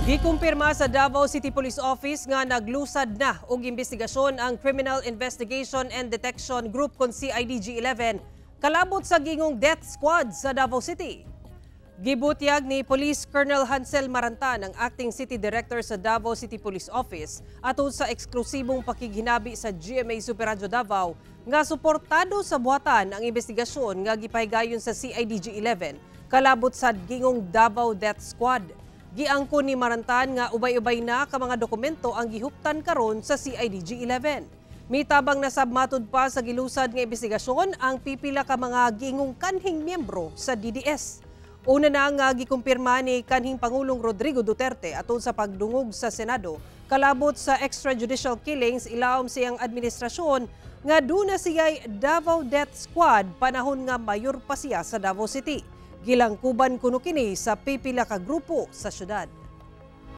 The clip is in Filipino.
Gikumpirma sa Davao City Police Office nga naglusad na og investigasyon ang Criminal Investigation and Detection Group kon CIDG-11 kalabot sa gingong death squad sa Davao City. Gibutyag ni Police Colonel Hansel Marantan ang Acting City Director sa Davao City Police Office atol sa eksklusibong pakighinabi sa GMA Super Radio Davao nga suportado sa buhatan ang investigasyon nga gipahigayon sa CIDG-11 kalabot sa gingong Davao Death Squad. Giangkon ni Marantan nga ubay-ubay na ka mga dokumento ang gihuptan karon sa CIDG-11. Mitabang nasabmatod pa sa gilusad nga investigasyon ang pipila ka mga gingong kanhing miyembro sa DDS. Una na nga gikumpirma ni kanhing Pangulong Rodrigo Duterte atol sa pagdungog sa Senado kalabot sa extrajudicial killings ilawom siyang administrasyon nga duna siya'y Davao Death Squad panahon nga mayor pa siya sa Davao City. Gilangkuban kuno kini sa pipila ka grupo sa syudad.